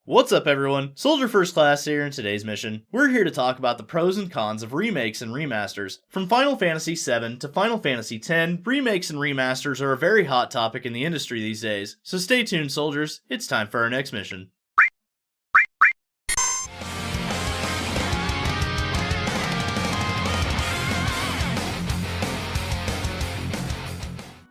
What's up everyone, Soldier First Class here. In today's mission, we're here to talk about the pros and cons of remakes and remasters. From Final Fantasy VII to Final Fantasy X, remakes and remasters are a very hot topic in the industry these days, so stay tuned soldiers, it's time for our next mission.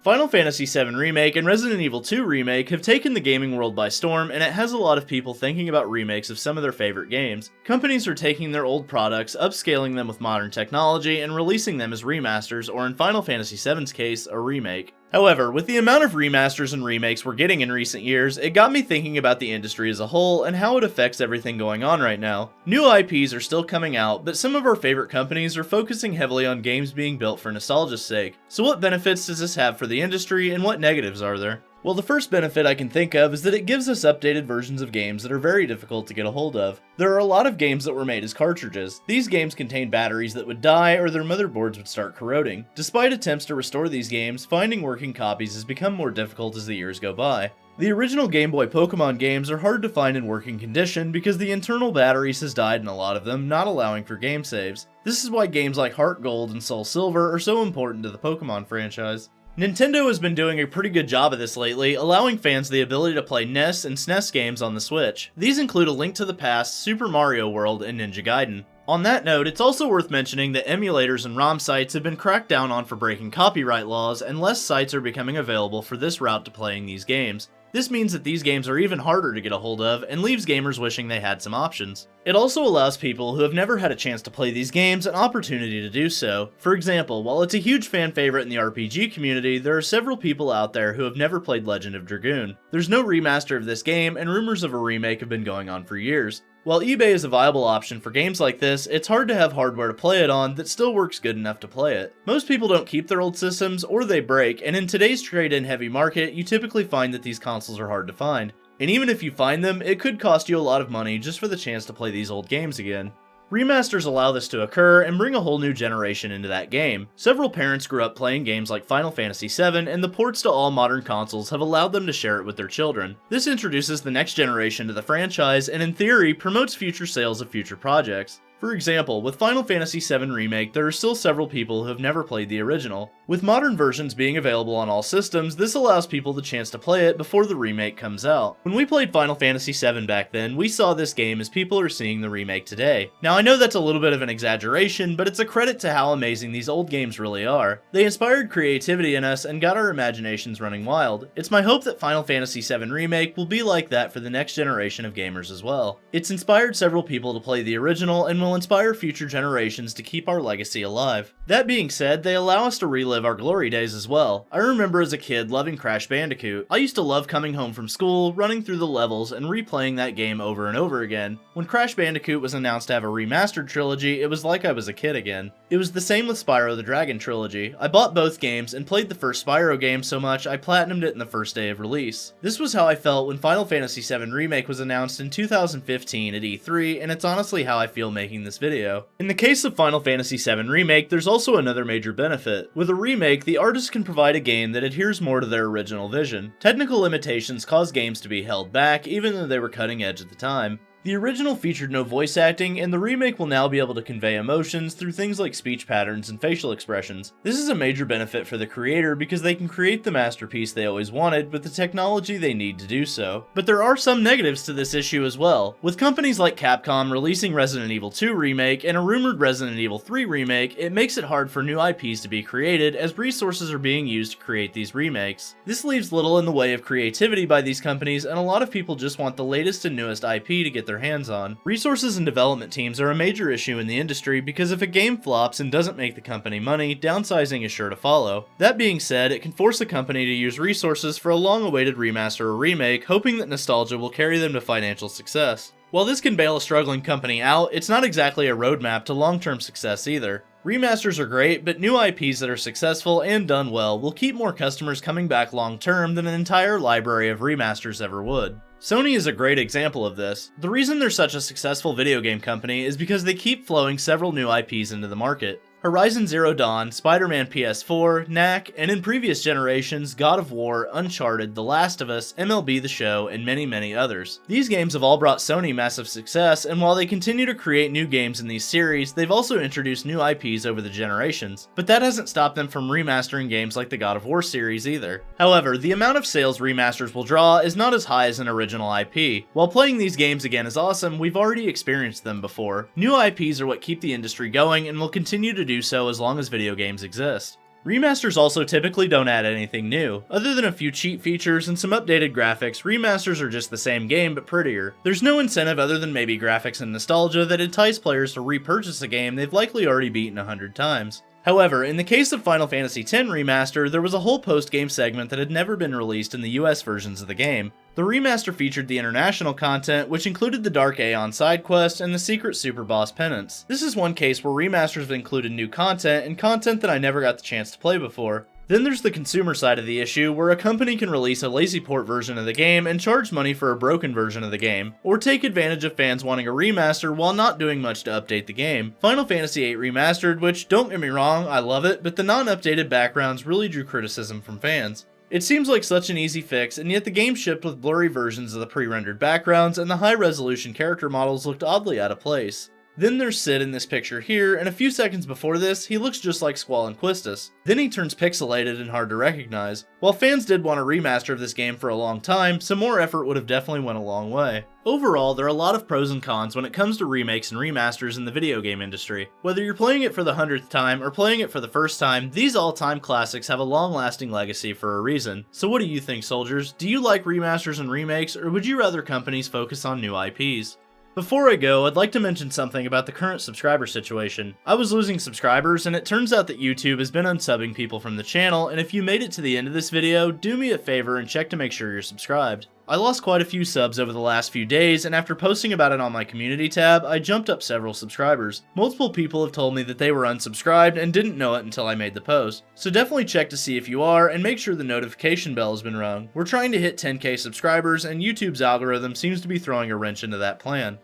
Final Fantasy VII Remake and Resident Evil 2 Remake have taken the gaming world by storm, and it has a lot of people thinking about remakes of some of their favorite games. Companies are taking their old products, upscaling them with modern technology, and releasing them as remasters, or in Final Fantasy VII's case, a remake. However, with the amount of remasters and remakes we're getting in recent years, it got me thinking about the industry as a whole and how it affects everything going on right now. New IPs are still coming out, but some of our favorite companies are focusing heavily on games being built for nostalgia's sake. So what benefits does this have for the industry, and what negatives are there? Well, the first benefit I can think of is that it gives us updated versions of games that are very difficult to get a hold of. There are a lot of games that were made as cartridges. These games contain batteries that would die or their motherboards would start corroding. Despite attempts to restore these games, finding working copies has become more difficult as the years go by. The original Game Boy Pokemon games are hard to find in working condition because the internal batteries has died in a lot of them, not allowing for game saves. This is why games like Heart Gold and Soul Silver are so important to the Pokemon franchise. Nintendo has been doing a pretty good job of this lately, allowing fans the ability to play NES and SNES games on the Switch. These include A Link to the Past, Super Mario World, and Ninja Gaiden. On that note, it's also worth mentioning that emulators and ROM sites have been cracked down on for breaking copyright laws, and less sites are becoming available for this route to playing these games. This means that these games are even harder to get a hold of, and leaves gamers wishing they had some options. It also allows people who have never had a chance to play these games an opportunity to do so. For example, while it's a huge fan favorite in the RPG community, there are several people out there who have never played Legend of Dragoon. There's no remaster of this game, and rumors of a remake have been going on for years. While eBay is a viable option for games like this, it's hard to have hardware to play it on that still works good enough to play it. Most people don't keep their old systems, or they break, and in today's trade-in heavy market, you typically find that these consoles are hard to find. And even if you find them, it could cost you a lot of money just for the chance to play these old games again. Remasters allow this to occur and bring a whole new generation into that game. Several parents grew up playing games like Final Fantasy VII, and the ports to all modern consoles have allowed them to share it with their children. This introduces the next generation to the franchise and in theory promotes future sales of future projects. For example, with Final Fantasy VII Remake, there are still several people who have never played the original. With modern versions being available on all systems, this allows people the chance to play it before the remake comes out. When we played Final Fantasy VII back then, we saw this game as people are seeing the remake today. Now I know that's a little bit of an exaggeration, but it's a credit to how amazing these old games really are. They inspired creativity in us and got our imaginations running wild. It's my hope that Final Fantasy VII Remake will be like that for the next generation of gamers as well. It's inspired several people to play the original and will inspire future generations to keep our legacy alive. That being said, they allow us to relive our glory days as well. I remember as a kid loving Crash Bandicoot. I used to love coming home from school, running through the levels, and replaying that game over and over again. When Crash Bandicoot was announced to have a remastered trilogy, it was like I was a kid again. It was the same with Spyro the Dragon trilogy. I bought both games and played the first Spyro game so much I platinumed it in the first day of release. This was how I felt when Final Fantasy VII Remake was announced in 2015 at E3, and it's honestly how I feel making this video. In the case of Final Fantasy VII Remake, there's also another major benefit. With a remake, the artist can provide a game that adheres more to their original vision. Technical limitations cause games to be held back, even though they were cutting edge at the time. The original featured no voice acting, and the remake will now be able to convey emotions through things like speech patterns and facial expressions. This is a major benefit for the creator because they can create the masterpiece they always wanted with the technology they need to do so. But there are some negatives to this issue as well. With companies like Capcom releasing Resident Evil 2 Remake and a rumored Resident Evil 3 Remake, it makes it hard for new IPs to be created as resources are being used to create these remakes. This leaves little in the way of creativity by these companies, and a lot of people just want the latest and newest IP to get their hands on. Resources and development teams are a major issue in the industry because if a game flops and doesn't make the company money, downsizing is sure to follow. That being said, it can force a company to use resources for a long-awaited remaster or remake, hoping that nostalgia will carry them to financial success. While this can bail a struggling company out, it's not exactly a roadmap to long-term success either. Remasters are great, but new IPs that are successful and done well will keep more customers coming back long-term than an entire library of remasters ever would. Sony is a great example of this. The reason they're such a successful video game company is because they keep flowing several new IPs into the market. Horizon Zero Dawn, Spider-Man PS4, Knack, and in previous generations, God of War, Uncharted, The Last of Us, MLB The Show, and many others. These games have all brought Sony massive success, and while they continue to create new games in these series, they've also introduced new IPs over the generations. But that hasn't stopped them from remastering games like the God of War series either. However, the amount of sales remasters will draw is not as high as an original IP. While playing these games again is awesome, we've already experienced them before. New IPs are what keep the industry going and will continue to do so as long as video games exist. Remasters also typically don't add anything new. Other than a few cheat features and some updated graphics, remasters are just the same game but prettier. There's no incentive other than maybe graphics and nostalgia that entice players to repurchase a game they've likely already beaten 100 times. However, in the case of Final Fantasy X Remaster, there was a whole post-game segment that had never been released in the US versions of the game. The remaster featured the international content, which included the Dark Aeon side quest and the secret super boss penance. This is one case where remasters have included new content and content that I never got the chance to play before. Then there's the consumer side of the issue, where a company can release a lazy port version of the game and charge money for a broken version of the game, or take advantage of fans wanting a remaster while not doing much to update the game. Final Fantasy VIII Remastered, which, don't get me wrong, I love it, but the non-updated backgrounds really drew criticism from fans. It seems like such an easy fix, and yet the game shipped with blurry versions of the pre-rendered backgrounds, and the high-resolution character models looked oddly out of place. Then there's Cid in this picture here, and a few seconds before this, he looks just like Squall and Quistis. Then he turns pixelated and hard to recognize. While fans did want a remaster of this game for a long time, some more effort would have definitely went a long way. Overall, there are a lot of pros and cons when it comes to remakes and remasters in the video game industry. Whether you're playing it for the 100th time or playing it for the first time, these all-time classics have a long-lasting legacy for a reason. So what do you think, soldiers? Do you like remasters and remakes, or would you rather companies focus on new IPs? Before I go, I'd like to mention something about the current subscriber situation. I was losing subscribers, and it turns out that YouTube has been unsubbing people from the channel, and if you made it to the end of this video, do me a favor and check to make sure you're subscribed. I lost quite a few subs over the last few days, and after posting about it on my community tab, I jumped up several subscribers. Multiple people have told me that they were unsubscribed and didn't know it until I made the post. So definitely check to see if you are, and make sure the notification bell has been rung. We're trying to hit 10k subscribers, and YouTube's algorithm seems to be throwing a wrench into that plan.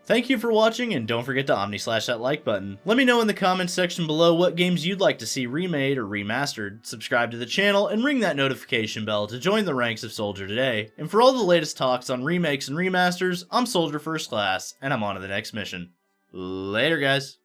Thank you for watching, and don't forget to omni-slash that like button. Let me know in the comments section below what games you'd like to see remade or remastered. Subscribe to the channel, and ring that notification bell to join the ranks of Soldier today. And for all the latest talks on remakes and remasters, I'm Soldier First Class, and I'm on to the next mission. Later, guys.